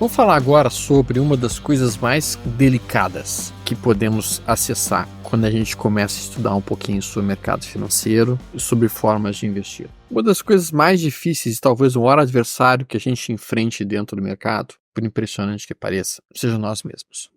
Vamos falar agora sobre uma das coisas mais delicadas que podemos acessar quando a gente começa a estudar um pouquinho sobre o mercado financeiro e sobre formas de investir. Uma das coisas mais difíceis, talvez o maior adversário que a gente enfrente dentro do mercado, por impressionante que pareça, seja nós mesmos.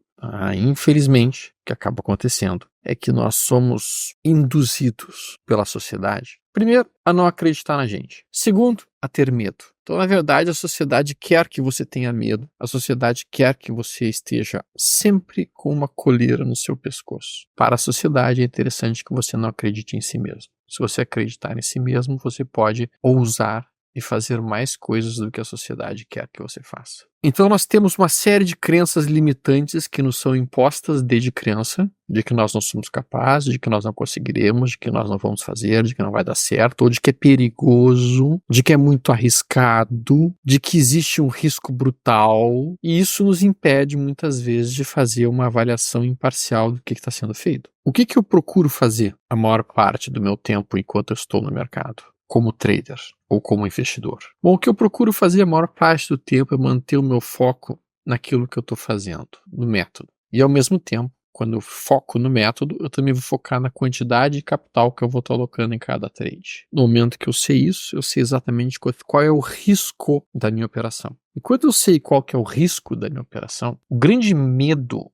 Infelizmente, o que acaba acontecendo é que nós somos induzidos pela sociedade, primeiro, a não acreditar na gente. Segundo, a ter medo. Então, na verdade, a sociedade quer que você tenha medo. A sociedade quer que você esteja sempre com uma coleira no seu pescoço. Para a sociedade, é interessante que você não acredite em si mesmo. Se você acreditar em si mesmo, você pode ousar e fazer mais coisas do que a sociedade quer que você faça. Então nós temos uma série de crenças limitantes que nos são impostas desde criança, de que nós não somos capazes, de que nós não conseguiremos, de que nós não vamos fazer, de que não vai dar certo, ou de que é perigoso, de que é muito arriscado, de que existe um risco brutal, e isso nos impede muitas vezes de fazer uma avaliação imparcial do que está sendo feito. O que eu procuro fazer a maior parte do meu tempo enquanto eu estou no mercado? Como trader ou como investidor? Bom, o que eu procuro fazer a maior parte do tempo é manter o meu foco naquilo que eu estou fazendo, no método. E ao mesmo tempo, quando eu foco no método, eu também vou focar na quantidade de capital que eu vou estar alocando em cada trade. No momento que eu sei isso, eu sei exatamente qual é o risco da minha operação. E quando eu sei qual que é o risco da minha operação, o grande medo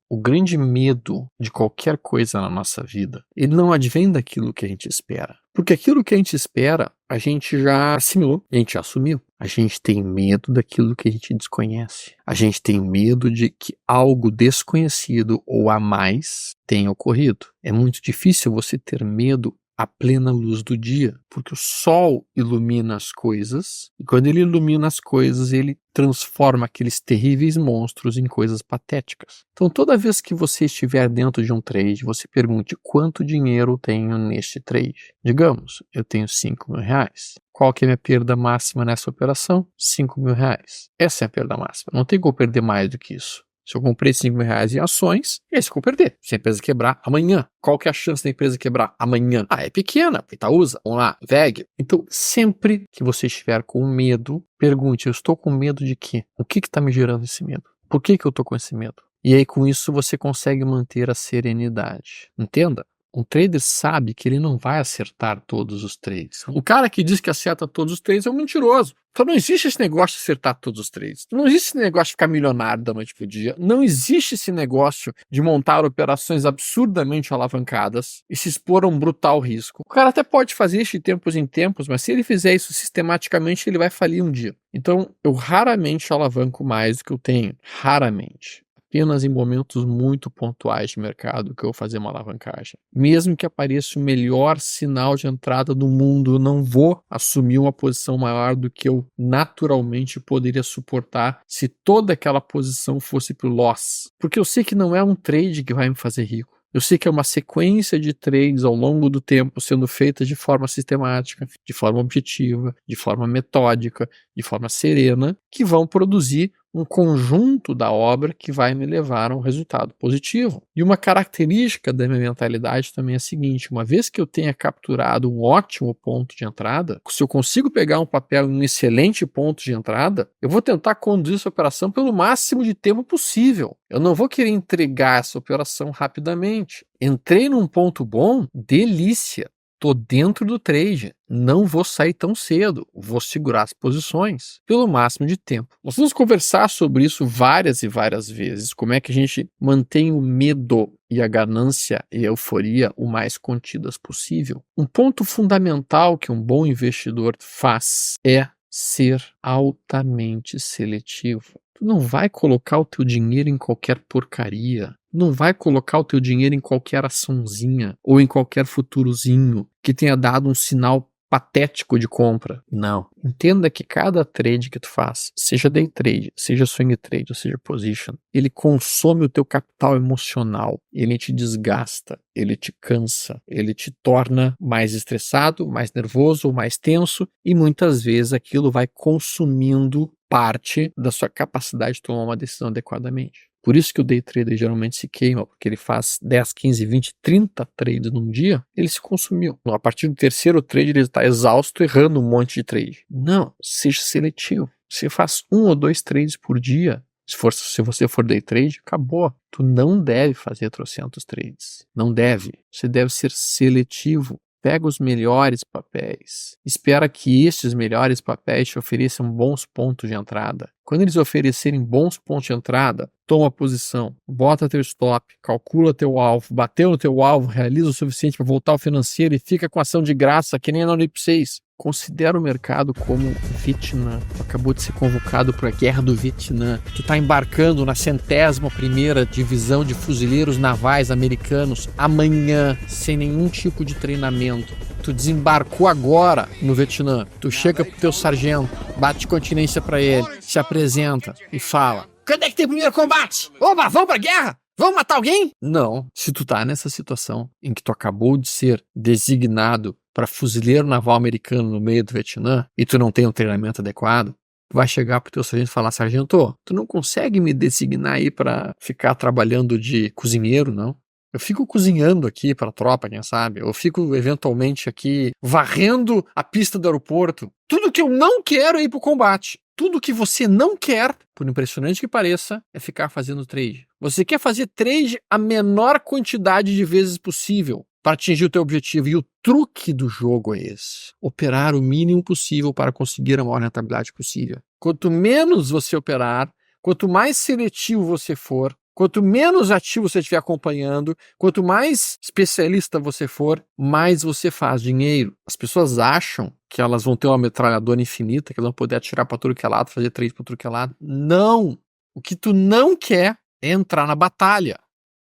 de qualquer coisa na nossa vida, ele não advém daquilo que a gente espera. Porque aquilo que a gente espera, a gente já assimilou, a gente já assumiu. A gente tem medo daquilo que a gente desconhece. A gente tem medo de que algo desconhecido ou a mais tenha ocorrido. É muito difícil você ter medo à plena luz do dia, porque o sol ilumina as coisas, e quando ele ilumina as coisas, ele transforma aqueles terríveis monstros em coisas patéticas. Então, toda vez que você estiver dentro de um trade, você pergunte: quanto dinheiro eu tenho neste trade? Digamos, eu tenho 5 mil reais. Qual que é a minha perda máxima nessa operação? 5 mil reais. Essa é a perda máxima. Não tem como perder mais do que isso. Se eu comprei 5 mil reais em ações, é isso que eu vou perder. Se a empresa quebrar, amanhã. Qual que é a chance da empresa quebrar? Amanhã. É pequena. Itaúsa, vamos lá, VEG. Então, sempre que você estiver com medo, pergunte: eu estou com medo de quê? O que está me gerando esse medo? Por que eu estou com esse medo? E aí, com isso, você consegue manter a serenidade. Entenda? Um trader sabe que ele não vai acertar todos os trades. O cara que diz que acerta todos os trades é um mentiroso. Então não existe esse negócio de acertar todos os trades. Não existe esse negócio de ficar milionário da noite pro dia. Não existe esse negócio de montar operações absurdamente alavancadas e se expor a um brutal risco. O cara até pode fazer isso de tempos em tempos, mas se ele fizer isso sistematicamente, ele vai falir um dia. Então eu raramente alavanco mais do que eu tenho. Raramente. Apenas em momentos muito pontuais de mercado que eu vou fazer uma alavancagem. Mesmo que apareça o melhor sinal de entrada do mundo, eu não vou assumir uma posição maior do que eu naturalmente poderia suportar se toda aquela posição fosse pro loss. Porque eu sei que não é um trade que vai me fazer rico. Eu sei que é uma sequência de trades ao longo do tempo sendo feitas de forma sistemática, de forma objetiva, de forma metódica, de forma serena, que vão produzir um conjunto da obra que vai me levar a um resultado positivo. E uma característica da minha mentalidade também é a seguinte: uma vez que eu tenha capturado um ótimo ponto de entrada, se eu consigo pegar um papel em um excelente ponto de entrada, eu vou tentar conduzir essa operação pelo máximo de tempo possível. Eu não vou querer entregar essa operação rapidamente. Entrei num ponto bom, delícia. Tô dentro do trade, não vou sair tão cedo, vou segurar as posições pelo máximo de tempo. Nós vamos conversar sobre isso várias e várias vezes, como é que a gente mantém o medo e a ganância e a euforia o mais contidas possível. Um ponto fundamental que um bom investidor faz é ser altamente seletivo. Tu não vai colocar o teu dinheiro em qualquer porcaria. Não vai colocar o teu dinheiro em qualquer açãozinha ou em qualquer futurozinho que tenha dado um sinal patético de compra. Não. Entenda que cada trade que tu faz, seja day trade, seja swing trade, ou seja position, ele consome o teu capital emocional, ele te desgasta, ele te cansa, ele te torna mais estressado, mais nervoso, mais tenso, e muitas vezes aquilo vai consumindo parte da sua capacidade de tomar uma decisão adequadamente. Por isso que o day trader geralmente se queima, porque ele faz 10, 15, 20, 30 trades num dia, ele se consumiu. A partir do terceiro trade ele está exausto, errando um monte de trade. Não, seja seletivo. Você faz 1 ou 2 trades por dia, Se você for day trade, acabou. Tu não deve fazer trocentos trades. Não deve. Você deve ser seletivo. Pega os melhores papéis. Espera que estes melhores papéis te ofereçam bons pontos de entrada. Quando eles oferecerem bons pontos de entrada, toma a posição, bota teu stop, calcula teu alvo, bateu no teu alvo, realiza o suficiente para voltar ao financeiro e fica com ação de graça, que nem na Unip 6. Considera o mercado como Vietnã. Tu acabou de ser convocado para a Guerra do Vietnã. Tu está embarcando na 101ª Divisão de Fuzileiros Navais Americanos amanhã, sem nenhum tipo de treinamento. Tu desembarcou agora no Vietnã. Tu chega pro teu sargento, bate continência para ele, se apresenta e fala: quando é que tem o primeiro combate? Oba, vamos pra guerra? Vamos matar alguém? Não. Se tu tá nessa situação em que tu acabou de ser designado para fuzileiro naval americano no meio do Vietnã e tu não tem um treinamento adequado, tu vai chegar pro teu sargento e falar: sargento, tu não consegue me designar aí para ficar trabalhando de cozinheiro, não? Eu fico cozinhando aqui para a tropa, quem sabe? Eu fico eventualmente aqui varrendo a pista do aeroporto. Tudo que eu não quero é ir pro combate. Tudo que você não quer, por impressionante que pareça, é ficar fazendo trade. Você quer fazer trade a menor quantidade de vezes possível para atingir o teu objetivo. E o truque do jogo é esse: operar o mínimo possível para conseguir a maior rentabilidade possível. Quanto menos você operar, quanto mais seletivo você for, quanto menos ativo você estiver acompanhando, quanto mais especialista você for, mais você faz dinheiro. As pessoas acham que elas vão ter uma metralhadora infinita, que elas vão poder atirar para tudo que é lado, fazer trade para tudo que é lado. Não! O que tu não quer é entrar na batalha.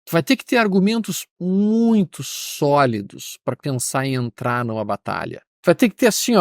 Tu vai ter que ter argumentos muito sólidos para pensar em entrar numa batalha. Tu vai ter que ter assim,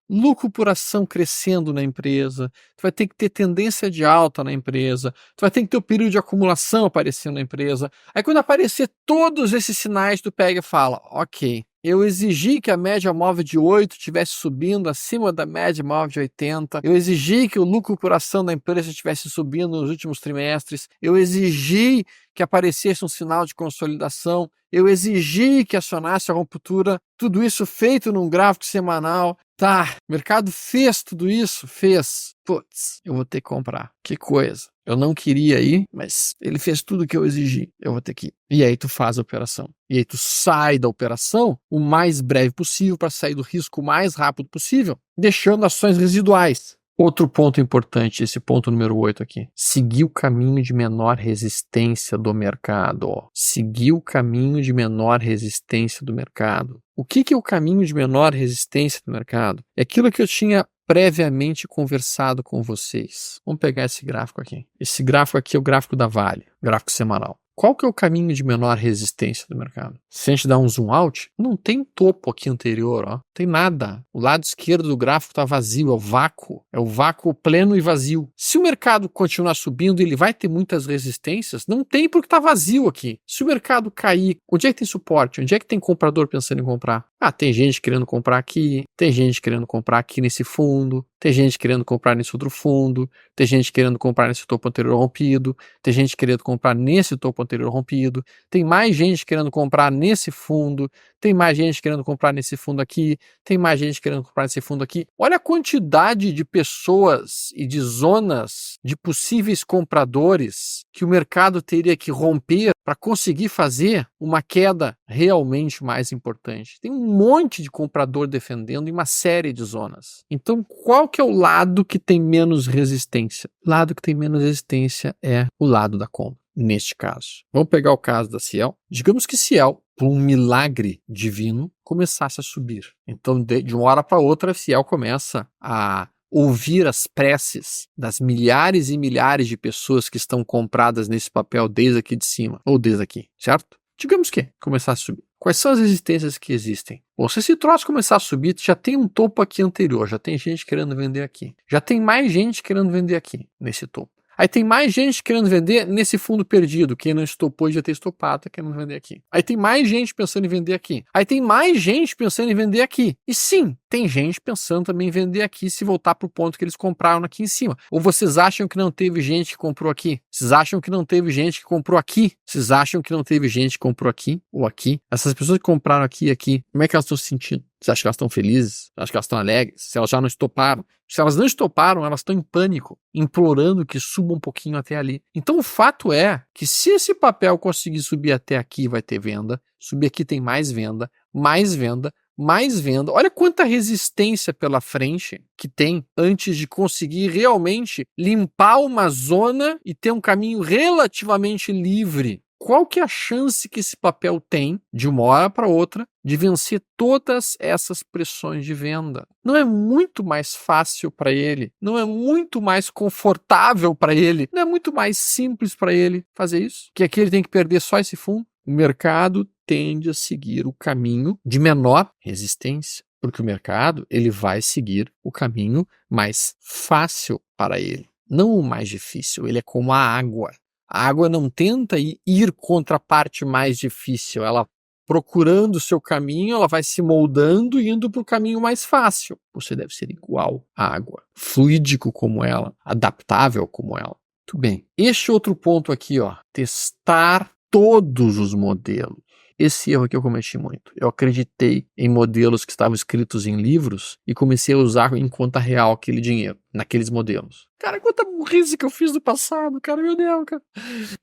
lucro por ação crescendo na empresa, tu vai ter que ter tendência de alta na empresa, tu vai ter que ter o período de acumulação aparecendo na empresa. Aí quando aparecer todos esses sinais, tu pega e fala: ok, eu exigi que a média móvel de 8 estivesse subindo acima da média móvel de 80. Eu exigi que o lucro por ação da empresa estivesse subindo nos últimos trimestres. Eu exigi que aparecesse um sinal de consolidação. Eu exigi que acionasse a ruptura. Tudo isso feito num gráfico semanal. Tá, o mercado fez tudo isso? Fez. Putz, eu vou ter que comprar. Que coisa. Eu não queria ir, mas ele fez tudo o que eu exigi. Eu vou ter que ir. E aí tu faz a operação. E aí tu sai da operação o mais breve possível para sair do risco o mais rápido possível, deixando ações residuais. Outro ponto importante, esse ponto número 8 aqui. Seguir o caminho de menor resistência do mercado. Seguir o caminho de menor resistência do mercado. O que é o caminho de menor resistência do mercado? É aquilo que eu tinha previamente conversado com vocês. Vamos pegar esse gráfico aqui. Esse gráfico aqui é o gráfico da Vale, gráfico semanal. Qual que é o caminho de menor resistência do mercado? Se a gente dá um zoom out, não tem topo aqui anterior, ó. Tem nada. O lado esquerdo do gráfico está vazio, é o vácuo. É o vácuo pleno e vazio. Se o mercado continuar subindo, ele vai ter muitas resistências? Não tem, porque está vazio aqui. Se o mercado cair, onde é que tem suporte? Onde é que tem comprador pensando em comprar? Ah, tem gente querendo comprar aqui, tem gente querendo comprar aqui nesse fundo, tem gente querendo comprar nesse outro fundo, tem gente querendo comprar nesse topo anterior rompido, tem gente querendo comprar nesse topo anterior rompido, tem mais gente querendo comprar nesse fundo, tem mais gente querendo comprar nesse fundo aqui, tem mais gente querendo comprar nesse fundo aqui. Olha a quantidade de pessoas e de zonas de possíveis compradores que o mercado teria que romper para conseguir fazer uma queda realmente mais importante. Tem um monte de comprador defendendo em uma série de zonas. Então, qual que é o lado que tem menos resistência? O lado que tem menos resistência é o lado da compra, neste caso. Vamos pegar o caso da Ciel. Digamos que Ciel, por um milagre divino, começasse a subir. Então, de uma hora para outra, a Ciel começa a ouvir as preces das milhares e milhares de pessoas que estão compradas nesse papel desde aqui de cima, ou desde aqui, certo? Digamos que começar a subir. Quais são as resistências que existem? Bom, se esse troço começar a subir, já tem um topo aqui anterior, já tem gente querendo vender aqui. Já tem mais gente querendo vender aqui, nesse topo. Aí tem mais gente querendo vender nesse fundo perdido. Quem não estopou já ter estopado, tá querendo vender aqui. Aí tem mais gente pensando em vender aqui. Aí tem mais gente pensando em vender aqui. E sim, tem gente pensando também em vender aqui se voltar para o ponto que eles compraram aqui em cima. Ou vocês acham que não teve gente que comprou aqui? Vocês acham que não teve gente que comprou aqui? Vocês acham que não teve gente que comprou aqui ou aqui? Essas pessoas que compraram aqui e aqui, como é que elas estão se sentindo? Você acha que elas estão felizes? Você acha que elas estão alegres? Se elas já não estoparam? Se elas não estoparam, elas estão em pânico, implorando que suba um pouquinho até ali. Então o fato é que se esse papel conseguir subir até aqui, vai ter venda, subir aqui tem mais venda, mais venda, mais venda. Olha quanta resistência pela frente que tem antes de conseguir realmente limpar uma zona e ter um caminho relativamente livre. Qual que é a chance que esse papel tem, de uma hora para outra, de vencer todas essas pressões de venda? Não é muito mais fácil para ele? Não é muito mais confortável para ele? Não é muito mais simples para ele fazer isso? Que aqui ele tem que perder só esse fundo? O mercado tende a seguir o caminho de menor resistência, porque o mercado ele vai seguir o caminho mais fácil para ele, não o mais difícil. Ele é como a água. A água não tenta ir contra a parte mais difícil, ela procurando o seu caminho, ela vai se moldando e indo para o caminho mais fácil. Você deve ser igual à água, fluídico como ela, adaptável como ela. Muito bem. Este outro ponto aqui, testar todos os modelos. Esse erro aqui eu cometi muito. Eu acreditei em modelos que estavam escritos em livros e comecei a usar em conta real aquele dinheiro, naqueles modelos. Cara, quanta burrice que eu fiz no passado, cara, meu Deus, cara.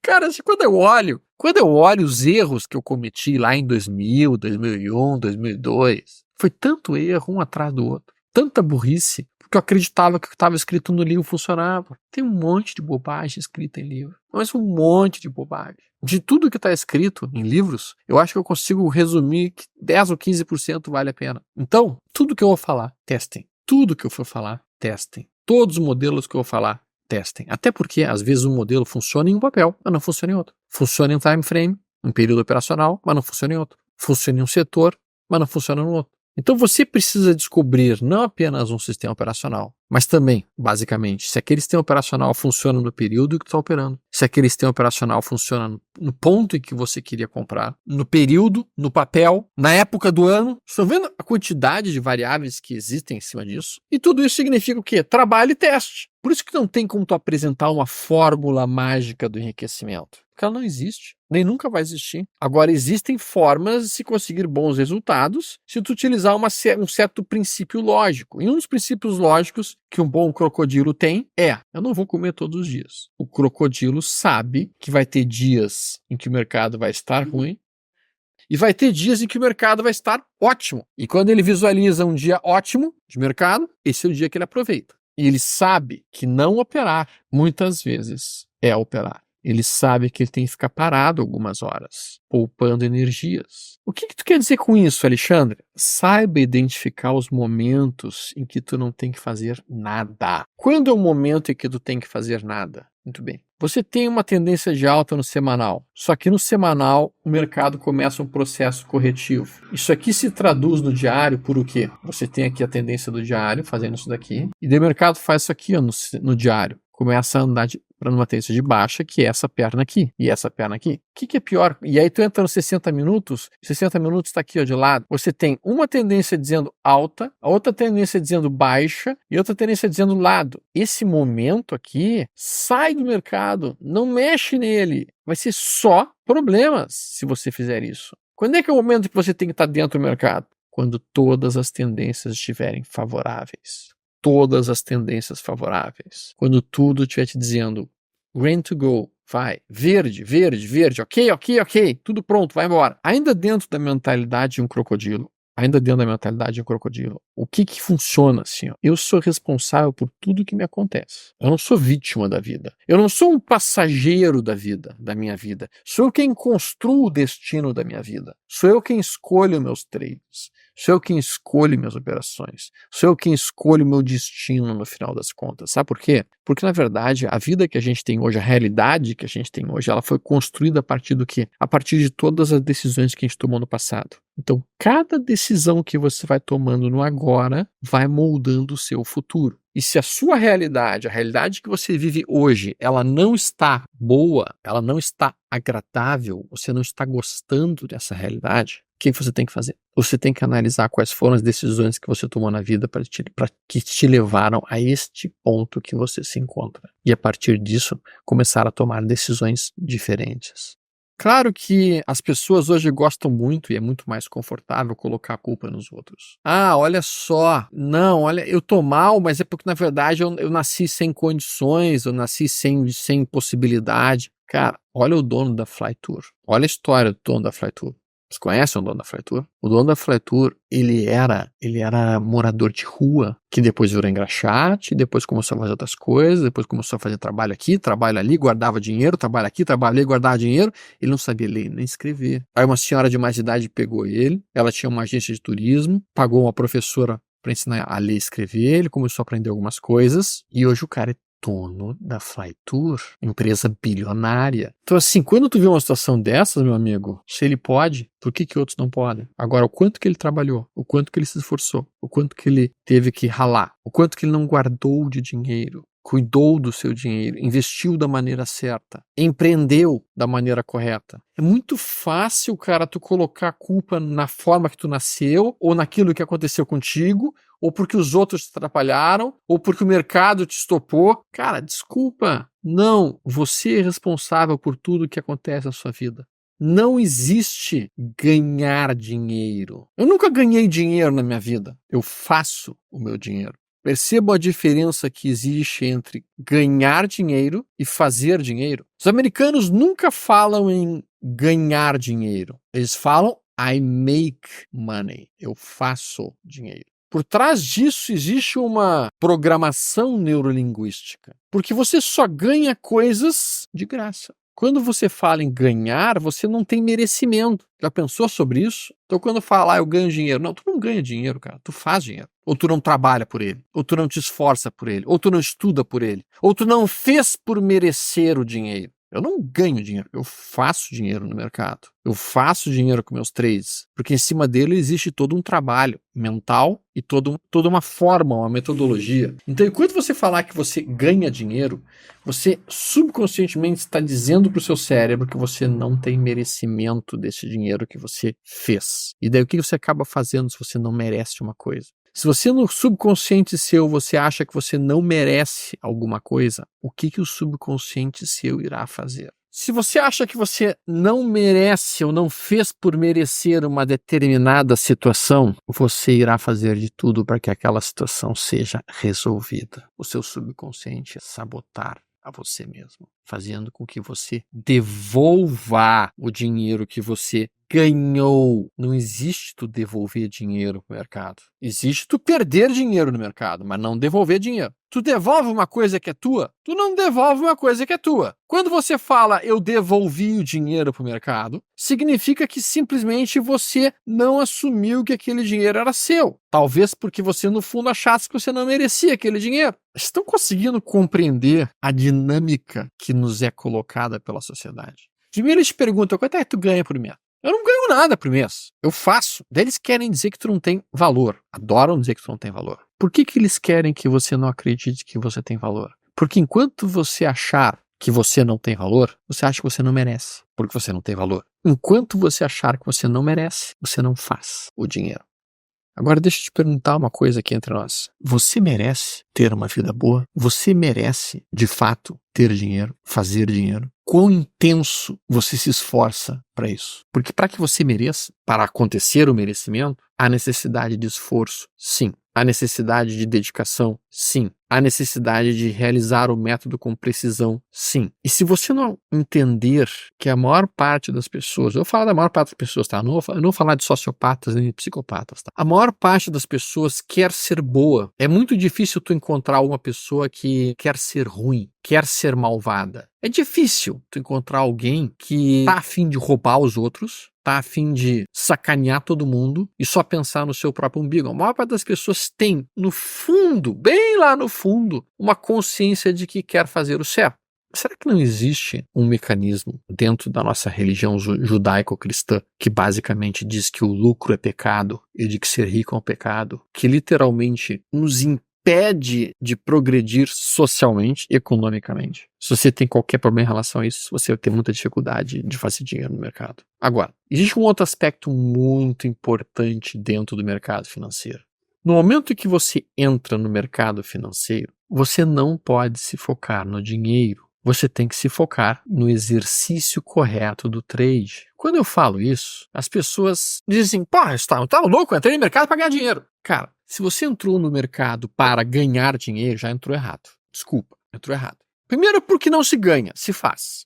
Cara, assim, quando eu olho os erros que eu cometi lá em 2000, 2001, 2002, foi tanto erro um atrás do outro, tanta burrice, porque eu acreditava que o que estava escrito no livro funcionava. Tem um monte de bobagem escrita em livro, mas um monte de bobagem. De tudo que está escrito em livros, eu acho que eu consigo resumir que 10 ou 15% vale a pena. Então, tudo que eu vou falar, testem. Tudo que eu for falar, testem. Todos os modelos que eu vou falar, testem. Até porque, às vezes, um modelo funciona em um papel, mas não funciona em outro. Funciona em um time frame, um período operacional, mas não funciona em outro. Funciona em um setor, mas não funciona no outro. Então você precisa descobrir não apenas um sistema operacional, mas também, basicamente, se aquele sistema operacional funciona no período que tu está operando, se aquele sistema operacional funciona no ponto em que você queria comprar, no período, no papel, na época do ano. Estão vendo a quantidade de variáveis que existem em cima disso? E tudo isso significa o quê? Trabalho e teste. Por isso que não tem como tu apresentar uma fórmula mágica do enriquecimento. Porque ela não existe, nem nunca vai existir. Agora, existem formas de se conseguir bons resultados se tu utilizar um certo princípio lógico. E um dos princípios lógicos que um bom crocodilo tem eu não vou comer todos os dias. O crocodilo sabe que vai ter dias em que o mercado vai estar ruim e vai ter dias em que o mercado vai estar ótimo. E quando ele visualiza um dia ótimo de mercado, esse é o dia que ele aproveita. E ele sabe que não operar, muitas vezes, é operar. Ele sabe que ele tem que ficar parado algumas horas, poupando energias. O que tu quer dizer com isso, Alexandre? Saiba identificar os momentos em que tu não tem que fazer nada. Quando é o momento em que tu tem que fazer nada? Muito bem. Você tem uma tendência de alta no semanal, só que no semanal o mercado começa um processo corretivo. Isso aqui se traduz no diário por o quê? Você tem aqui a tendência do diário fazendo isso daqui, e daí o mercado faz isso aqui no diário. Começa a andar para uma tendência de baixa, que é essa perna aqui e essa perna aqui. O que é pior? E aí tu entra nos 60 minutos está aqui de lado. Você tem uma tendência dizendo alta, a outra tendência dizendo baixa e outra tendência dizendo lado. Esse momento aqui, sai do mercado, não mexe nele. Vai ser só problemas se você fizer isso. Quando é que é o momento que você tem que estar dentro do mercado? Quando todas as tendências estiverem favoráveis. Todas as tendências favoráveis. Quando tudo estiver te dizendo green to go, vai, verde, verde, verde, ok, tudo pronto, vai embora. Ainda dentro da mentalidade de um crocodilo, o que funciona assim? Eu sou responsável por tudo que me acontece. Eu não sou vítima da vida. Eu não sou um passageiro da minha vida. Sou eu quem construo o destino da minha vida. Sou eu quem escolho meus trades. Sou eu quem escolhe minhas operações. Sou eu quem escolhe o meu destino no final das contas. Sabe por quê? Porque, na verdade, a vida que a gente tem hoje, a realidade que a gente tem hoje, ela foi construída a partir do quê? A partir de todas as decisões que a gente tomou no passado. Então, cada decisão que você vai tomando no agora, vai moldando o seu futuro. E se a sua realidade, a realidade que você vive hoje, ela não está boa, ela não está agradável, você não está gostando dessa realidade, o que você tem que fazer? Você tem que analisar quais foram as decisões que você tomou na vida que te levaram a este ponto que você se encontra. E a partir disso, começar a tomar decisões diferentes. Claro que as pessoas hoje gostam muito e é muito mais confortável colocar a culpa nos outros. Ah, olha só, não, olha, eu tô mal, mas é porque na verdade eu nasci sem condições, eu nasci sem possibilidade. Cara, olha o dono da Flytour, olha a história do dono da Flytour. Vocês conhecem o dono da Flytour? O dono da Flytour, ele era morador de rua, que depois virou engraxate, depois começou a fazer outras coisas, depois começou a fazer trabalho aqui, trabalho ali, guardava dinheiro, trabalho aqui, trabalho ali, guardava dinheiro. Ele não sabia ler nem escrever. Aí uma senhora de mais idade pegou ele, ela tinha uma agência de turismo, pagou uma professora para ensinar a ler e escrever, ele começou a aprender algumas coisas, e hoje o cara é dono da Flytour, empresa bilionária. Então assim, quando tu vê uma situação dessas, meu amigo, se ele pode, por que outros não podem? Agora, o quanto que ele trabalhou, o quanto que ele se esforçou, o quanto que ele teve que ralar, o quanto que ele não guardou de dinheiro, cuidou do seu dinheiro, investiu da maneira certa, empreendeu da maneira correta. É muito fácil, cara, tu colocar a culpa na forma que tu nasceu, ou naquilo que aconteceu contigo, ou porque os outros te atrapalharam, ou porque o mercado te estopou. Cara, desculpa. Não, você é responsável por tudo que acontece na sua vida. Não existe ganhar dinheiro. Eu nunca ganhei dinheiro na minha vida. Eu faço o meu dinheiro. Perceba a diferença que existe entre ganhar dinheiro e fazer dinheiro. Os americanos nunca falam em ganhar dinheiro. Eles falam I make money. Eu faço dinheiro. Por trás disso existe uma programação neurolinguística, porque você só ganha coisas de graça. Quando você fala em ganhar, você não tem merecimento. Já pensou sobre isso? Então quando fala, eu ganho dinheiro. Não, tu não ganha dinheiro, cara. Tu faz dinheiro. Ou tu não trabalha por ele. Ou tu não te esforça por ele. Ou tu não estuda por ele. Ou tu não fez por merecer o dinheiro. Eu não ganho dinheiro, eu faço dinheiro no mercado. Eu faço dinheiro com meus trades, porque em cima dele existe todo um trabalho mental e toda uma forma, uma metodologia. Então, enquanto você falar que você ganha dinheiro, você subconscientemente está dizendo para o seu cérebro que você não tem merecimento desse dinheiro que você fez. E daí o que você acaba fazendo se você não merece uma coisa? Se você no subconsciente seu você acha que você não merece alguma coisa, o que o subconsciente seu irá fazer? Se você acha que você não merece ou não fez por merecer uma determinada situação, você irá fazer de tudo para que aquela situação seja resolvida. O seu subconsciente é sabotar a você mesmo, fazendo com que você devolva o dinheiro que você ganhou. Não existe tu devolver dinheiro no mercado. Existe tu perder dinheiro no mercado, mas não devolver dinheiro. Tu devolve uma coisa que é tua, tu não devolve uma coisa que é tua. Quando você fala eu devolvi o dinheiro para o mercado, significa que simplesmente você não assumiu que aquele dinheiro era seu. Talvez porque você no fundo achasse que você não merecia aquele dinheiro. Estão conseguindo compreender a dinâmica que nos é colocada pela sociedade? Primeiro eles te perguntam, quanto é que tu ganha por mês? Eu não ganho nada por mês. Eu faço. Daí eles querem dizer que tu não tem valor. Adoram dizer que tu não tem valor. Por que eles querem que você não acredite que você tem valor? Porque enquanto você achar que você não tem valor, você acha que você não merece. Porque você não tem valor. Enquanto você achar que você não merece, você não faz o dinheiro. Agora deixa eu te perguntar uma coisa aqui entre nós. Você merece ter uma vida boa? Você merece, de fato, ter dinheiro, fazer dinheiro? Quão intenso você se esforça para isso? Porque para que você mereça, para acontecer o merecimento, há necessidade de esforço, sim. Há necessidade de dedicação, sim. Há necessidade de realizar o método com precisão, sim. E se você não entender que a maior parte das pessoas, eu vou falar da maior parte das pessoas, tá? Eu não vou falar de sociopatas nem de psicopatas, tá? A maior parte das pessoas quer ser boa. É muito difícil tu encontrar uma pessoa que quer ser ruim, quer ser malvada. É difícil tu encontrar alguém que tá a fim de roubar os outros, tá a fim de sacanear todo mundo e só pensar no seu próprio umbigo. A maior parte das pessoas tem, no fundo, bem lá no fundo, uma consciência de que quer fazer o certo. Será que não existe um mecanismo dentro da nossa religião judaico-cristã que basicamente diz que o lucro é pecado e de que ser rico é um pecado, que literalmente nos impede de progredir socialmente, economicamente? Se você tem qualquer problema em relação a isso, você vai ter muita dificuldade de fazer dinheiro no mercado. Agora, existe um outro aspecto muito importante dentro do mercado financeiro. No momento que você entra no mercado financeiro, você não pode se focar no dinheiro. Você tem que se focar no exercício correto do trade. Quando eu falo isso, as pessoas dizem, pô, tá louco, eu entrei no mercado para ganhar dinheiro. Cara, se você entrou no mercado para ganhar dinheiro, já entrou errado. Desculpa, entrou errado. Primeiro porque não se ganha, se faz.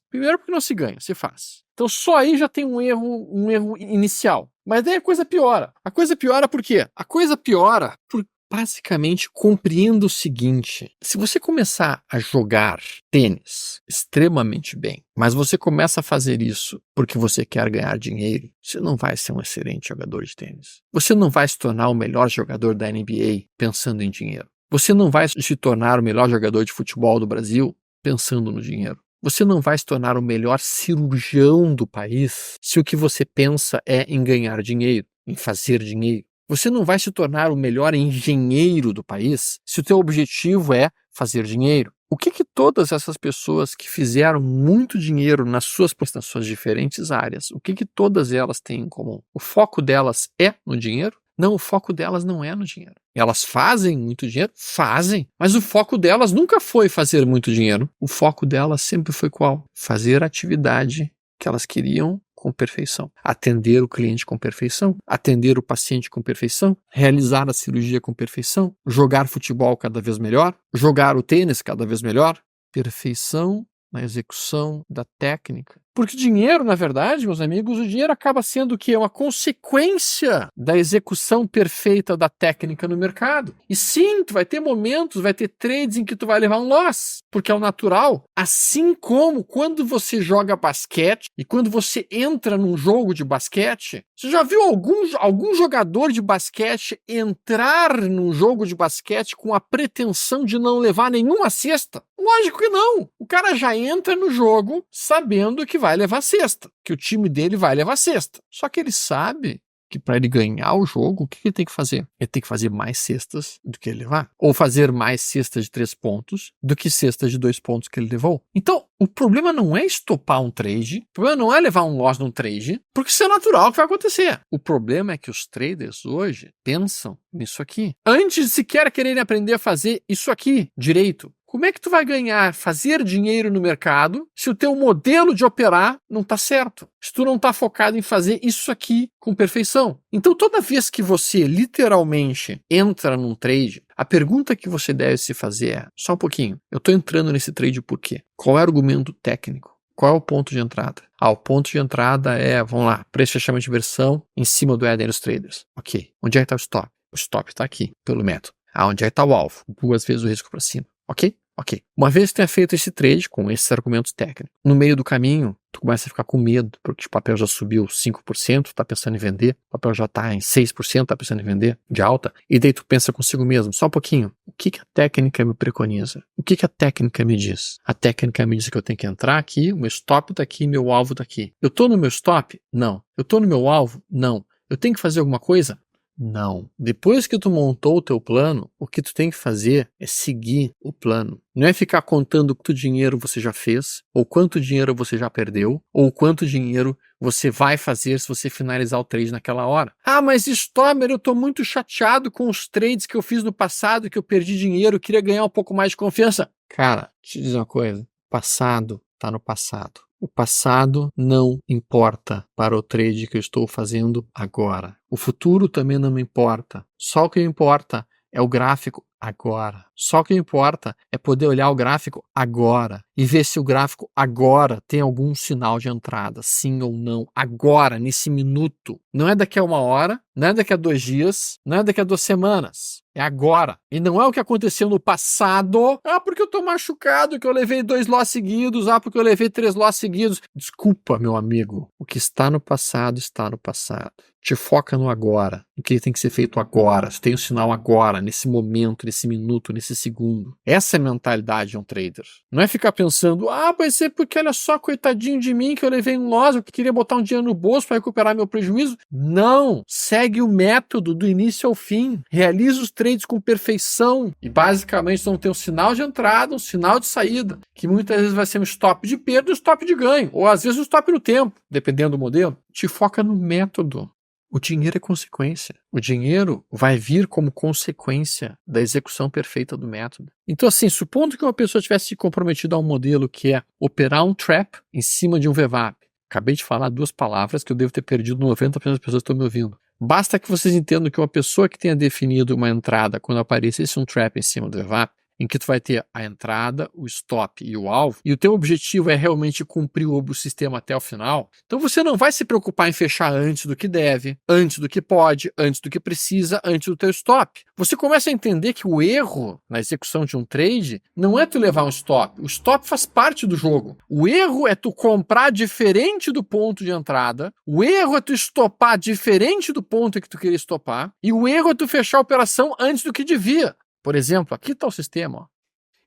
Então só aí já tem um erro inicial. Mas daí a coisa piora. A coisa piora por quê? A coisa piora por basicamente compreenda o seguinte: se você começar a jogar tênis extremamente bem, mas você começa a fazer isso porque você quer ganhar dinheiro, você não vai ser um excelente jogador de tênis. Você não vai se tornar o melhor jogador da NBA pensando em dinheiro. Você não vai se tornar o melhor jogador de futebol do Brasil pensando no dinheiro. Você não vai se tornar o melhor cirurgião do país se o que você pensa é em ganhar dinheiro, em fazer dinheiro. Você não vai se tornar o melhor engenheiro do país se o teu objetivo é fazer dinheiro. O que todas essas pessoas que fizeram muito dinheiro nas suas diferentes áreas, o que todas elas têm em comum? O foco delas é no dinheiro? Não, o foco delas não é no dinheiro. Elas fazem muito dinheiro? Fazem. Mas o foco delas nunca foi fazer muito dinheiro. O foco delas sempre foi qual? Fazer a atividade que elas queriam com perfeição. Atender o cliente com perfeição, atender o paciente com perfeição, realizar a cirurgia com perfeição, jogar futebol cada vez melhor, jogar o tênis cada vez melhor. Perfeição na execução da técnica. Porque dinheiro, na verdade, meus amigos, o dinheiro acaba sendo o quê? Uma consequência da execução perfeita da técnica no mercado. E sim, tu vai ter momentos, vai ter trades em que tu vai levar um loss, porque é o natural. Assim como quando você joga basquete e quando você entra num jogo de basquete, você já viu algum jogador de basquete entrar num jogo de basquete com a pretensão de não levar nenhuma cesta? Lógico que não. O cara já entra no jogo sabendo que vai levar cesta, que o time dele vai levar cesta. Só que ele sabe que para ele ganhar o jogo, o que ele tem que fazer? Ele tem que fazer mais cestas do que ele levar. Ou fazer mais cestas de 3 pontos do que cestas de 2 pontos que ele levou. Então, o problema não é estopar um trade, o problema não é levar um loss num trade, porque isso é natural que vai acontecer. O problema é que os traders hoje pensam nisso aqui. Antes de sequer quererem aprender a fazer isso aqui direito. Como é que tu vai fazer dinheiro no mercado se o teu modelo de operar não está certo? Se tu não está focado em fazer isso aqui com perfeição. Então, toda vez que você literalmente entra num trade, a pergunta que você deve se fazer é, só um pouquinho, eu estou entrando nesse trade por quê? Qual é o argumento técnico? Qual é o ponto de entrada? O ponto de entrada é, vamos lá, preço de fechamento de versão em cima do Eden dos traders. Ok, onde é que está o stop? O stop está aqui, pelo método. Onde é que está o alvo? 2 vezes o risco para cima. Ok? Ok. Uma vez que tenha feito esse trade com esses argumentos técnicos, no meio do caminho, tu começa a ficar com medo, porque o papel já subiu 5%, tá pensando em vender, o papel já tá em 6%, tá pensando em vender, de alta, e daí tu pensa consigo mesmo, só um pouquinho, o que a técnica me preconiza? O que a técnica me diz? A técnica me diz que eu tenho que entrar aqui, o meu stop tá aqui, meu alvo tá aqui. Eu tô no meu stop? Não. Eu tô no meu alvo? Não. Eu tenho que fazer alguma coisa? Não. Depois que tu montou o teu plano, o que tu tem que fazer é seguir o plano. Não é ficar contando quanto dinheiro você já fez, ou quanto dinheiro você já perdeu, ou quanto dinheiro você vai fazer se você finalizar o trade naquela hora. Mas Stomer, eu tô muito chateado com os trades que eu fiz no passado, que eu perdi dinheiro, queria ganhar um pouco mais de confiança. Cara, te dizer uma coisa, passado tá no passado. O passado não importa para o trade que eu estou fazendo agora. O futuro também não me importa. Só o que importa é o gráfico agora. Só o que importa é poder olhar o gráfico agora e ver se o gráfico agora tem algum sinal de entrada, sim ou não. Agora, nesse minuto. Não é daqui a 1 hora, não é daqui a 2 dias, não é daqui a 2 semanas. É agora. E não é o que aconteceu no passado. Porque eu tô machucado, que eu levei 2 loss seguidos. Porque eu levei 3 loss seguidos. Desculpa, meu amigo. O que está no passado, está no passado. Te foca no agora. O que tem que ser feito agora. Você tem o sinal agora, nesse momento, nesse minuto, nesse segundo. Essa é a mentalidade de um trader. Não é ficar pensando, vai ser porque olha só, coitadinho de mim, que eu levei um loss, eu queria botar um dinheiro no bolso para recuperar meu prejuízo. Não! Segue o método do início ao fim. Realiza os trades com perfeição. E basicamente vão ter um sinal de entrada, um sinal de saída, que muitas vezes vai ser um stop de perda e um stop de ganho. Ou às vezes um stop no tempo, dependendo do modelo. Te foca no método. O dinheiro é consequência. O dinheiro vai vir como consequência da execução perfeita do método. Então, assim, supondo que uma pessoa tivesse se comprometido a um modelo que é operar um trap em cima de um VWAP. Acabei de falar 2 palavras que eu devo ter perdido 90% das pessoas que estão me ouvindo. Basta que vocês entendam que uma pessoa que tenha definido uma entrada quando aparecesse um trap em cima do VWAP, em que tu vai ter a entrada, o stop e o alvo, e o teu objetivo é realmente cumprir o sistema até o final, então você não vai se preocupar em fechar antes do que deve, antes do que pode, antes do que precisa, antes do teu stop. Você começa a entender que o erro na execução de um trade não é tu levar um stop. O stop faz parte do jogo. O erro é tu comprar diferente do ponto de entrada, o erro é tu estopar diferente do ponto que tu queria estopar, e o erro é tu fechar a operação antes do que devia. Por exemplo, aqui está o sistema. Ó.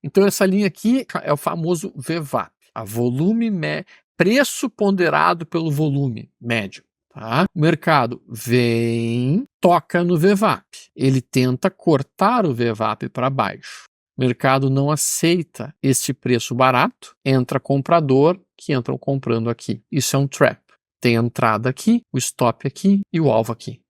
Então, essa linha aqui é o famoso VWAP, a preço ponderado pelo volume médio. Tá? O mercado vem, toca no VWAP. Ele tenta cortar o VWAP para baixo. O mercado não aceita este preço barato, entra comprador, que entram comprando aqui. Isso é um trap. Tem a entrada aqui, o stop aqui e o alvo aqui.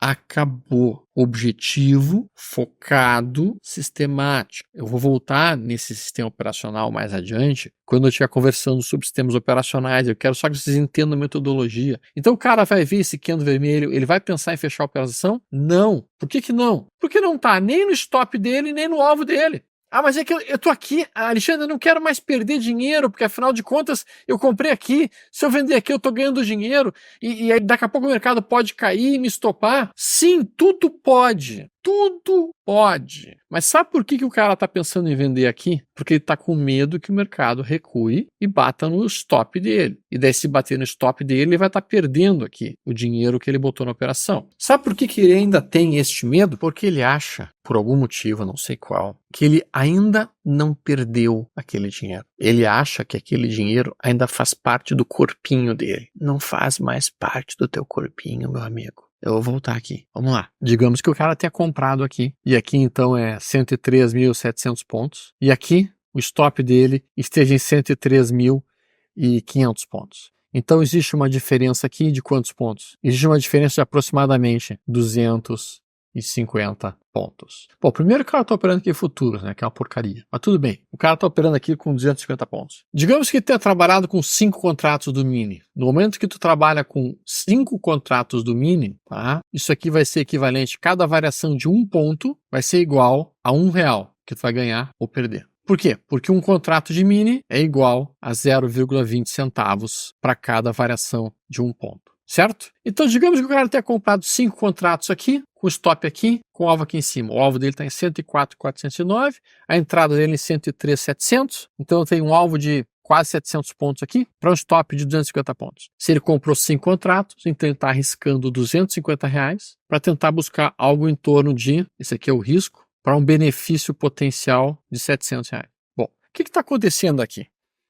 Acabou. Objetivo, focado, sistemático. Eu vou voltar nesse sistema operacional mais adiante, quando eu estiver conversando sobre sistemas operacionais. Eu quero só que vocês entendam a metodologia. Então o cara vai ver esse candle vermelho, ele vai pensar em fechar a operação? Não. Por que não? Porque não está nem no stop dele, nem no alvo dele. Ah, mas é que eu tô aqui, Alexandre, eu não quero mais perder dinheiro, porque afinal de contas eu comprei aqui, se eu vender aqui eu tô ganhando dinheiro, e aí daqui a pouco o mercado pode cair e me estopar. Sim, tudo pode. Tudo pode. Mas sabe por que o cara está pensando em vender aqui? Porque ele está com medo que o mercado recue e bata no stop dele. E daí, se bater no stop dele, ele vai estar perdendo aqui o dinheiro que ele botou na operação. Sabe por que ele ainda tem este medo? Porque ele acha, por algum motivo, não sei qual, que ele ainda não perdeu aquele dinheiro. Ele acha que aquele dinheiro ainda faz parte do corpinho dele. Não faz mais parte do teu corpinho, meu amigo. Eu vou voltar aqui. Vamos lá. Digamos que o cara tenha comprado aqui. E aqui, então, é 103.700 pontos. E aqui, o stop dele esteja em 103.500 pontos. Então, existe uma diferença aqui de quantos pontos? Existe uma diferença de aproximadamente 250 pontos. Bom, primeiro o cara está operando aqui futuros, né? Que é uma porcaria. Mas tudo bem. O cara está operando aqui com 250 pontos. Digamos que tenha trabalhado com 5 contratos do mini. No momento que tu trabalha com 5 contratos do mini, tá? Isso aqui vai ser equivalente, cada variação de 1 ponto vai ser igual a R$1 que tu vai ganhar ou perder. Por quê? Porque um contrato de mini é igual a 0,20 centavos para cada variação de 1 ponto. Certo? Então, digamos que o cara tenha comprado 5 contratos aqui, com stop aqui, com o alvo aqui em cima. O alvo dele está em 104.409, a entrada dele em 103.700, então eu tenho um alvo de quase 700 pontos aqui, para um stop de 250 pontos. Se ele comprou 5 contratos, então ele está arriscando R$250 para tentar buscar algo em torno de, esse aqui é o risco, para um benefício potencial de R$700. Bom, o que está acontecendo aqui?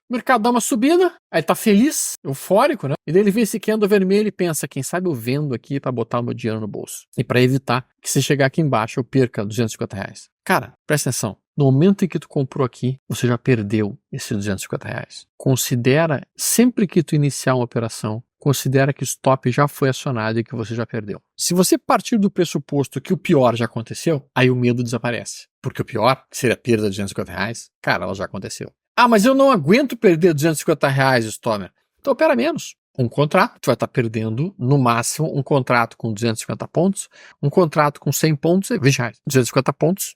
O mercado dá uma subida, aí tá feliz, eufórico, né? E daí ele vê esse candle vermelho e pensa, quem sabe eu vendo aqui para botar o meu dinheiro no bolso. E para evitar que se chegar aqui embaixo eu perca R$250. Cara, presta atenção. No momento em que tu comprou aqui, você já perdeu esses R$250. Considera, sempre que tu iniciar uma operação, considera que o stop já foi acionado e que você já perdeu. Se você partir do pressuposto que o pior já aconteceu, aí o medo desaparece. Porque o pior, que seria a perda de R$250, cara, ela já aconteceu. Ah, mas eu não aguento perder R$250, Stomer. Então opera menos. Um contrato, tu vai estar perdendo, no máximo, um contrato com 250 pontos, um contrato com 100 pontos é R$20. 250 pontos,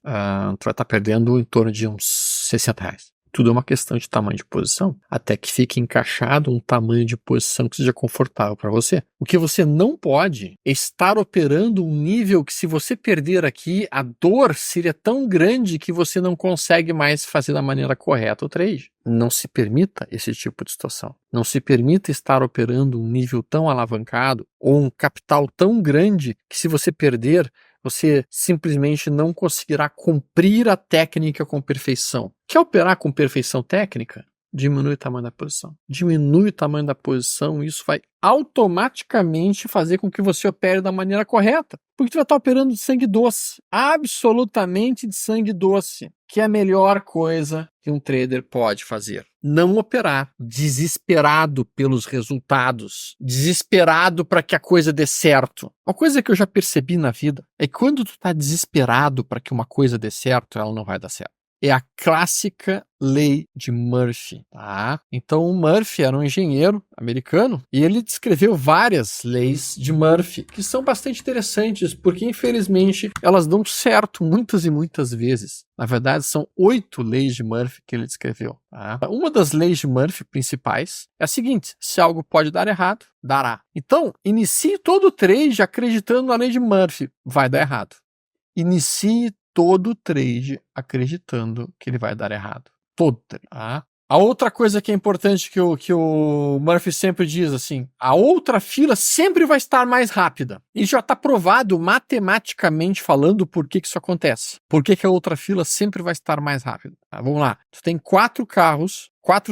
tu vai estar perdendo em torno de uns R$60. Tudo é uma questão de tamanho de posição, até que fique encaixado um tamanho de posição que seja confortável para você. O que você não pode é estar operando um nível que, se você perder aqui, a dor seria tão grande que você não consegue mais fazer da maneira correta o trade. Não se permita esse tipo de situação. Não se permita estar operando um nível tão alavancado ou um capital tão grande que, se você perder, você simplesmente não conseguirá cumprir a técnica com perfeição. Quer operar com perfeição técnica? diminui o tamanho da posição. Diminui o tamanho da posição, isso vai automaticamente fazer com que você opere da maneira correta. Porque tu vai estar operando de sangue doce. Absolutamente de sangue doce. Que é a melhor coisa que um trader pode fazer. Não operar desesperado pelos resultados. Desesperado para que a coisa dê certo. Uma coisa que eu já percebi na vida é que quando tu está desesperado para que uma coisa dê certo, ela não vai dar certo. É a clássica lei de Murphy, tá? Então o Murphy era um engenheiro americano e ele descreveu várias leis de Murphy que são bastante interessantes porque infelizmente elas dão certo muitas e muitas vezes. Na verdade são 8 leis de Murphy que ele descreveu, tá? Uma das leis de Murphy principais é a seguinte: se algo pode dar errado, dará. Então inicie todo o trade acreditando na lei de Murphy, vai dar errado. Inicie todo trade acreditando que ele vai dar errado. Todo trade. Tá? A outra coisa que é importante que o Murphy sempre diz assim, a outra fila sempre vai estar mais rápida. E já está provado matematicamente falando por que isso acontece. Por que a outra fila sempre vai estar mais rápida. Tá? Vamos lá. Tu tem 4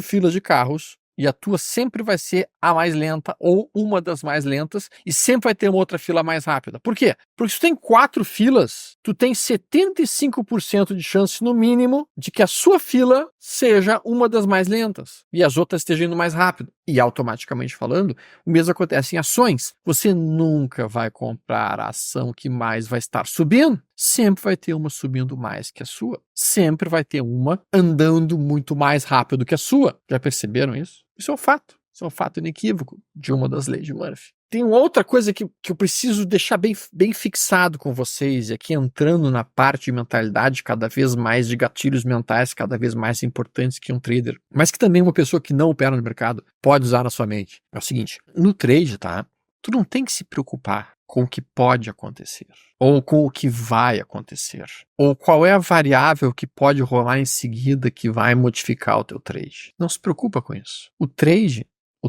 filas de carros, e a tua sempre vai ser a mais lenta ou uma das mais lentas e sempre vai ter uma outra fila mais rápida. Por quê? Porque se tu tem 4 filas, tu tem 75% de chance no mínimo de que a sua fila seja uma das mais lentas e as outras estejam indo mais rápido. E automaticamente falando, o mesmo acontece em ações. Você nunca vai comprar a ação que mais vai estar subindo. Sempre vai ter uma subindo mais que a sua. Sempre vai ter uma andando muito mais rápido que a sua. Já perceberam isso? Isso é um fato. Isso é um fato inequívoco de uma das leis de Murphy. Tem outra coisa que eu preciso deixar bem fixado com vocês, e aqui entrando na parte de mentalidade cada vez mais, de gatilhos mentais cada vez mais importantes que um trader, mas que também uma pessoa que não opera no mercado pode usar na sua mente. É o seguinte, no trade, tá? Tu não tem que se preocupar com o que pode acontecer, ou com o que vai acontecer, ou qual é a variável que pode rolar em seguida que vai modificar o teu trade. Não se preocupa com isso. O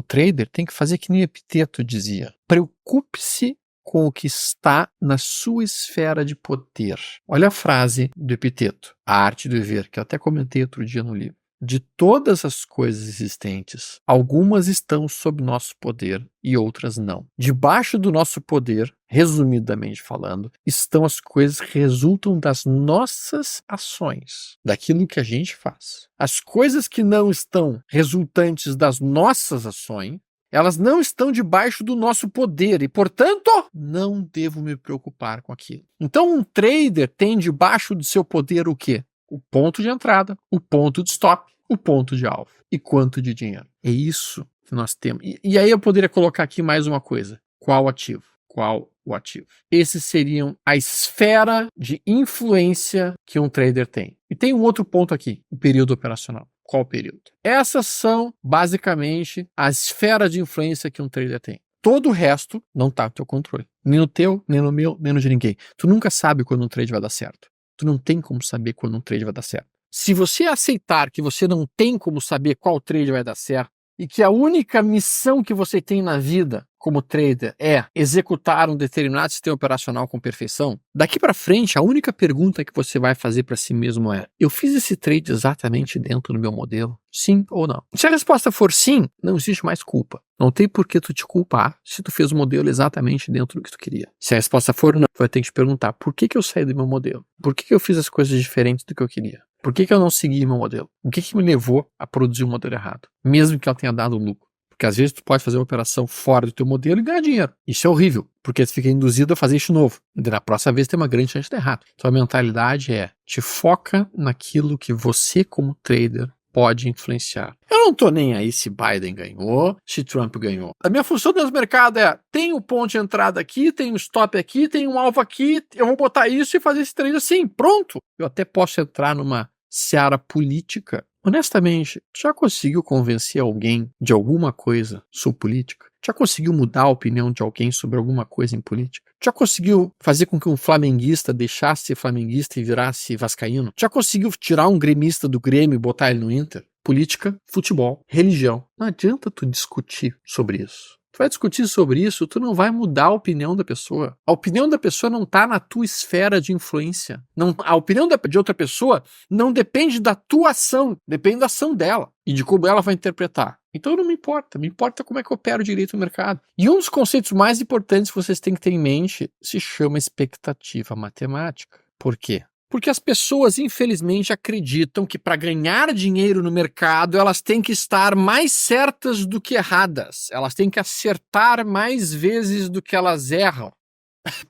trader tem que fazer que nem Epiteto dizia. Preocupe-se com o que está na sua esfera de poder. Olha a frase do Epiteto, A Arte do Viver, que eu até comentei outro dia no livro. De todas as coisas existentes, algumas estão sob nosso poder e outras não. Debaixo do nosso poder, resumidamente falando, estão as coisas que resultam das nossas ações, daquilo que a gente faz. As coisas que não estão resultantes das nossas ações, elas não estão debaixo do nosso poder e, portanto, não devo me preocupar com aquilo. Então, um trader tem debaixo do seu poder o quê? O ponto de entrada, o ponto de stop, o ponto de alvo e quanto de dinheiro. É isso que nós temos. E aí eu poderia colocar aqui mais uma coisa. Qual ativo? Qual o ativo? Esses seriam a esfera de influência que um trader tem. E tem um outro ponto aqui, o período operacional. Qual período? Essas são, basicamente, a esfera de influência que um trader tem. Todo o resto não está no teu controle. Nem no teu, nem no meu, nem no de ninguém. Tu nunca sabe quando um trade vai dar certo. Tu não tem como saber quando um trade vai dar certo. Se você aceitar que você não tem como saber qual trade vai dar certo e que a única missão que você tem na vida como trader é executar um determinado sistema operacional com perfeição, daqui para frente a única pergunta que você vai fazer para si mesmo é: eu fiz esse trade exatamente dentro do meu modelo? Sim ou não? Se a resposta for sim, não existe mais culpa. Não tem por que tu te culpar se tu fez o modelo exatamente dentro do que tu queria. Se a resposta for não, tu vai ter que te perguntar: por que eu saí do meu modelo? Por que eu fiz as coisas diferentes do que eu queria? Por que eu não segui meu modelo? O que me levou a produzir um modelo errado? Mesmo que ela tenha dado lucro. Porque às vezes tu pode fazer uma operação fora do teu modelo e ganhar dinheiro. Isso é horrível, porque tu fica induzido a fazer isso novo. E na próxima vez tem uma grande chance de dar errado. Então a mentalidade é: te foca naquilo que você como trader pode influenciar. Eu não tô nem aí se Biden ganhou, se Trump ganhou. A minha função dentro do mercado é: tem um ponto de entrada aqui, tem um stop aqui, tem um alvo aqui, eu vou botar isso e fazer esse trade assim, pronto. Eu até posso entrar numa seara política. Honestamente, já conseguiu convencer alguém de alguma coisa sobre política? Já conseguiu mudar a opinião de alguém sobre alguma coisa em política? Já conseguiu fazer com que um flamenguista deixasse de ser flamenguista e virasse vascaíno? Já conseguiu tirar um gremista do Grêmio e botar ele no Inter? Política, futebol, religião. Não adianta tu discutir sobre isso. tu vai discutir sobre isso, tu não vai mudar a opinião da pessoa. A opinião da pessoa não está na tua esfera de influência. Não, a opinião de outra pessoa não depende da tua ação, depende da ação dela e de como ela vai interpretar. Então não me importa como é que eu opero direito no mercado. E um dos conceitos mais importantes que vocês têm que ter em mente se chama expectativa matemática. Por quê? Porque as pessoas, infelizmente, acreditam que para ganhar dinheiro no mercado, elas têm que estar mais certas do que erradas. Elas têm que acertar mais vezes do que elas erram.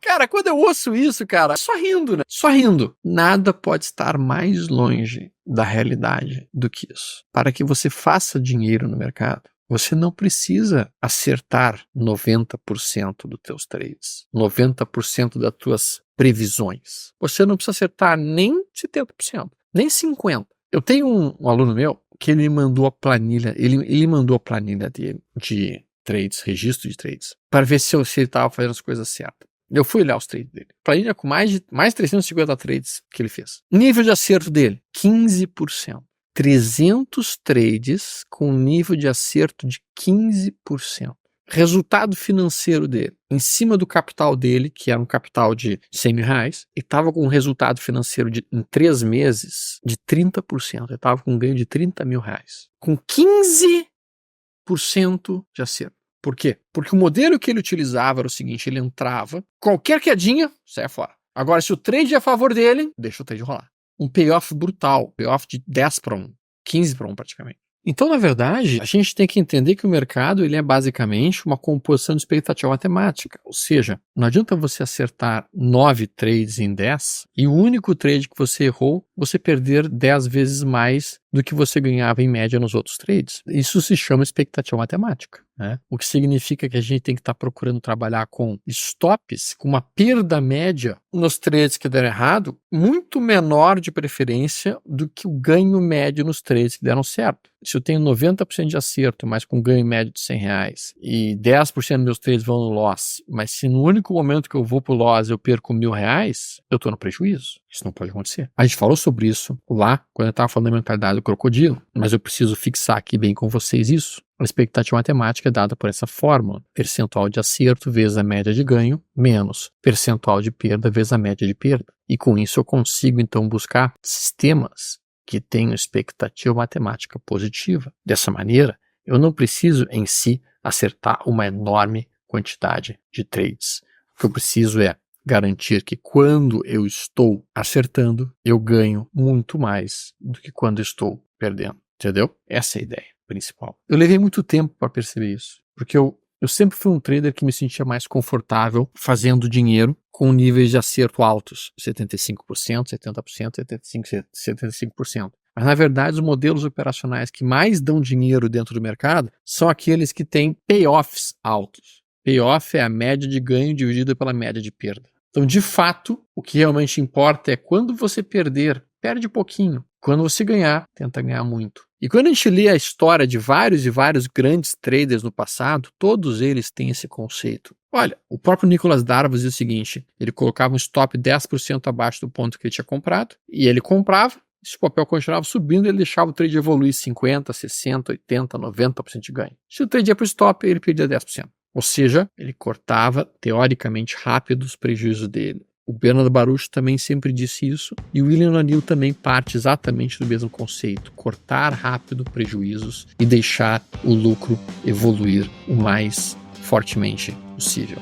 Cara, quando eu ouço isso, cara, só rindo, né? Só rindo. Nada pode estar mais longe da realidade do que isso. Para que você faça dinheiro no mercado, você não precisa acertar 90% dos teus trades, 90% das tuas previsões. Você não precisa acertar nem 70%, nem 50%. Eu tenho um aluno meu que ele me mandou a planilha, ele mandou a planilha dele de trades, registro de trades, para ver se ele estava fazendo as coisas certas. Eu fui olhar os trades dele. Planilha com mais de 350 trades que ele fez. Nível de acerto dele, 15%. 300 trades com nível de acerto de 15%. Resultado financeiro dele, em cima do capital dele, que era um capital de R$100 mil, e estava com um resultado financeiro em 3 meses de 30%. Ele estava com um ganho de R$30 mil. Com 15% de acerto. Por quê? Porque o modelo que ele utilizava era o seguinte, ele entrava, qualquer quedinha, saia fora. Agora, se o trade é a favor dele, deixa o trade rolar. Um payoff brutal, payoff de 10-1, 15-1 praticamente. Então, na verdade, a gente tem que entender que o mercado ele é basicamente uma composição de expectativa matemática. Ou seja, não adianta você acertar 9 trades em 10 e o único trade que você errou, você perder 10 vezes mais do que você ganhava em média nos outros trades. Isso se chama expectativa matemática, né? O que significa que a gente tem que estar procurando trabalhar com stops, com uma perda média nos trades que deram errado, muito menor de preferência do que o ganho médio nos trades que deram certo. Se eu tenho 90% de acerto, mas com ganho médio de R$100 e 10% dos meus trades vão no loss, mas se no único momento que eu vou pro loss eu perco R$1.000, eu estou no prejuízo. Isso não pode acontecer. A gente falou sobre isso lá, quando eu estava falando da mentalidade do crocodilo, mas eu preciso fixar aqui bem com vocês isso. A expectativa matemática é dada por essa fórmula. Percentual de acerto vezes a média de ganho, menos percentual de perda vezes a média de perda. E com isso eu consigo então buscar sistemas que tenham expectativa matemática positiva. Dessa maneira, eu não preciso em si acertar uma enorme quantidade de trades. O que eu preciso é garantir que quando eu estou acertando, eu ganho muito mais do que quando estou perdendo. Entendeu? Essa é a ideia principal. Eu levei muito tempo para perceber isso, porque eu sempre fui um trader que me sentia mais confortável fazendo dinheiro com níveis de acerto altos, 75%, 70%, 75%. Mas, na verdade, os modelos operacionais que mais dão dinheiro dentro do mercado são aqueles que têm payoffs altos. Payoff é a média de ganho dividida pela média de perda. Então, de fato, o que realmente importa é quando você perder, perde pouquinho. Quando você ganhar, tenta ganhar muito. E quando a gente lê a história de vários e vários grandes traders no passado, todos eles têm esse conceito. Olha, o próprio Nicholas Darvas dizia o seguinte, ele colocava um stop 10% abaixo do ponto que ele tinha comprado, e ele comprava, se o papel continuava subindo, ele deixava o trade evoluir 50%, 60%, 80%, 90% de ganho. Se o trade ia para o stop, ele perdia 10%. Ou seja, ele cortava, teoricamente, rápido os prejuízos dele. O Bernard Baruch também sempre disse isso, e o William O'Neill também parte exatamente do mesmo conceito, cortar rápido prejuízos e deixar o lucro evoluir o mais fortemente possível.